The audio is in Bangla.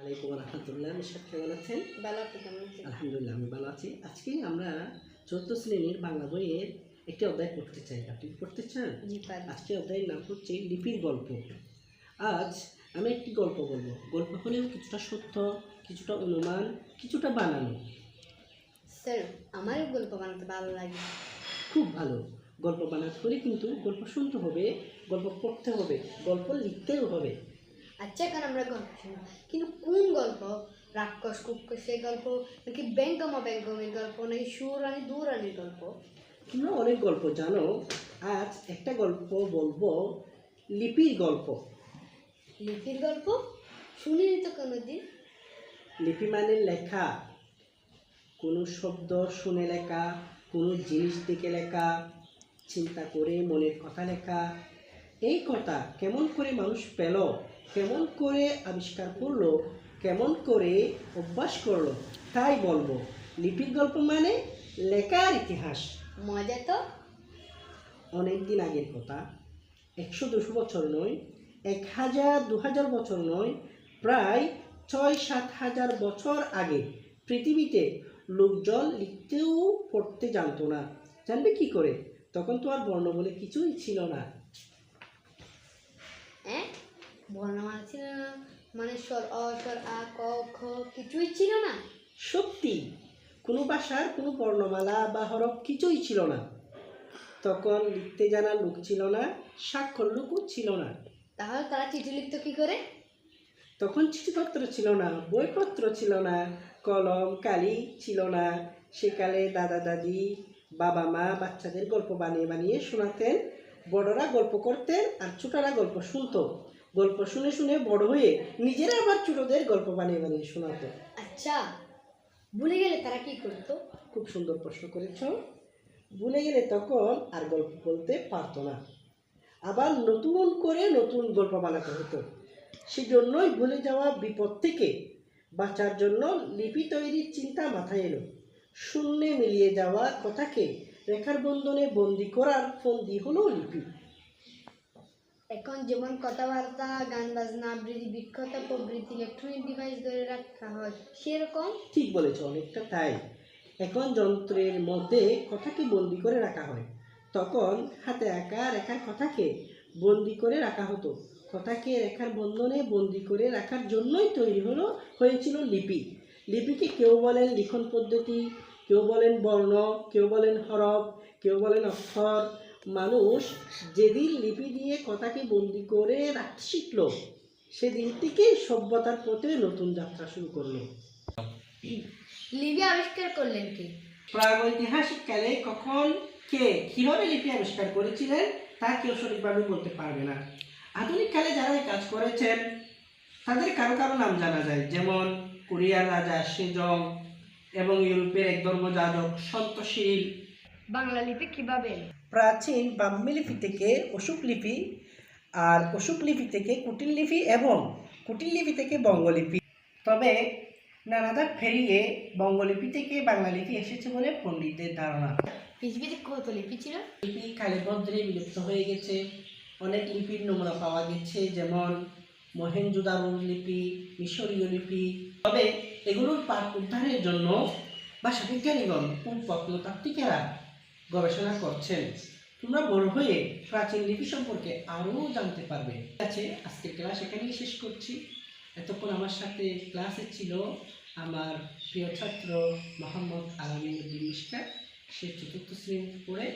ওয়ালাইকুম রহমতুল্লাহ। নিশাত কেমন আছেন? ভালো, আপনি কেমন আছেন? আলহামদুলিল্লাহ, আমি ভালো আছি। আজকে আমরা 4th শ্রেণীর বাংলা বইয়ের একটি অধ্যায় পড়তে চাই। আপনি পড়তে চান? জি পারি। আজকে অধ্যায়ের নাম হচ্ছে লিপির গল্প। আজ আমি একটি গল্প বলবো। গল্প হলেও কিছুটা সত্য, কিছুটা অনুমান, কিছুটা বানানো। স্যার, আমারও গল্প বানাতে ভালো লাগে। খুব ভালো। গল্প বানাতে হলে কিন্তু গল্প শুনতে হবে, গল্প পড়তে হবে, গল্প লিখতেও হবে। আচ্ছা, এখন আমরা গল্প শুনবো, কিন্তু কোন গল্প? রাক্ষস কুক্ষসের গল্প, নাকি ব্যঙ্গমের গল্প, নাকি সুরানি দুরানির গল্প? তোমরা অনেক গল্প জানো, আজ একটা গল্প বলবো, লিপির গল্প। লিপির গল্প শুনিনি তো কোনোদিন। লিপি মানে লেখা, কোনো শব্দ শুনে লেখা, কোনো জিনিস দেখে লেখা, চিন্তা করে মনের কথা লেখা। এই কথা কেমন করে মানুষ পেল, কেমন করে আবিষ্কার করলো, কেমন করে অভ্যাস করলো, তাই বলবো। লিপির গল্প মানে লেখার ইতিহাস। মজা তো। অনেক দিন আগের কথা, 100-200 বছর নয়, 1000-2000 বছর নয়, প্রায় 6-7 হাজার বছর আগে পৃথিবীতে লোকজন লিখতেও পড়তে জানতো না। জানবে কি করে? তখন তো আর বর্ণ বলে কিছুই ছিল না। হ্যাঁ, বর্ণমালা ছিল না, মানে স্বর অ স্বর আ ক খ কিছুই ছিল না। সত্যি, কোনো ভাষার কোনো বর্ণমালা বা হরফ কিছুই ছিল না। তখন লিখতে জানা লোক ছিল না, স্বাক্ষর লোকও ছিল না। তাহলে তারা চিঠি লিখতো কি করে? তখন চিঠিপত্র ছিল না, বইপত্র ছিল না, কলম কালি ছিল না। সেকালে দাদা দাদি, বাবা মা বাচ্চাদের গল্প বানিয়ে বানিয়ে শোনাতেন। বড়রা গল্প করতেন আর ছোটরা গল্প শুনতো। গল্প শুনে শুনে বড় হয়ে নিজেরা আবার ছোটদের গল্প বানিয়ে বানিয়ে শোনাতো। আচ্ছা, ভুলে গেলে তারা কি করতো? খুব সুন্দর প্রশ্ন করেছ। ভুলে গেলে তখন আর গল্প বলতে পারতো না, আবার নতুন করে নতুন গল্প বানাতে হতো। সেজন্যই ভুলে যাওয়া বিপদ থেকে বাঁচার জন্য লিপি তৈরির চিন্তা মাথায় এলো। শূন্যে মিলিয়ে যাওয়া কথাকে রেখার বন্ধনে বন্দি করার ফন্দি হলো লিপি। এখন যেমন কথাবার্তা, গান বাজনা আবৃত্তি, বিক্ষতা প্রভৃতি ইলেকট্রনিক ডিভাইস ধরে রাখা হয়, সেরকম। ঠিক বলেছ, অনেকটা তাই। এখন যন্ত্রের মধ্যে কথাকে বন্দি করে রাখা হয়, তখন হাতে আঁকা রেখার কথাকে বন্দি করে রাখা হতো। কথাকে রেখার বন্ধনে বন্দি করে রাখার জন্যই তৈরি হয়েছিল লিপি। লিপিকে কেউ বলেন লিখন পদ্ধতি, কেউ বলেন বর্ণ, কেউ বলেন হরফ, কেউ বলেন অক্ষর। মানুষ যেদিন লিপি দিয়ে কথাকে বন্দি করে রাখতে শিখলো, সেদিন থেকেই সভ্যতার পথে নতুন যাত্রা শুরু করলো। লিপি আবিষ্কার করলেন কে? প্রাগৈতিহাসিক কালে কখন কে কিভাবে লিপি আবিষ্কার করেছিলেন তা কেউ সঠিকভাবে বলতে পারবে না। আধুনিক কালে যারা এই কাজ করেছেন তাদের কারো কারো নাম জানা যায়, যেমন কোরিয়ার রাজা সেজং এবং ইউরোপের এক ধর্মযাজক সন্তশীল। বাংলা লিপি কিভাবে? প্রাচীন ব্রাহ্মী লিপি থেকে অশোক লিপি, আর অশোক লিপি থেকে কুটিল লিপি এবং কুটিল লিপি থেকে বঙ্গলিপি। তবে নানাদার ফেরিয়ে বঙ্গলিপি থেকে বাংলা লিপি এসেছে বলে পণ্ডিতদের ধারণা। পৃথিবীতে কত লিপি ছিল? লিপি কালেভদ্রে বিলুপ্ত হয়ে গেছে। অনেক লিপির নমুনা পাওয়া গেছে, যেমন মহেঞ্জোদারোর লিপি, মিশরীয় লিপি। তবে এগুলোর পাঠ উদ্ধারের জন্য ভাষাবিজ্ঞানীগণ ও প্রত্নতাত্ত্বিকেরা গবেষণা করছেন। তোমরা বড় হয়ে প্রাচীন লিপি সম্পর্কে আরও জানতে পারবে। আছে, আজকের ক্লাস এখানেই শেষ করছি। এতক্ষণ আমার সাথে ক্লাসে ছিল আমার প্রিয় ছাত্র মোহাম্মদ আলামিন উদ্দিন মিশকাত। সে 4th শ্রেণীতে পড়ে।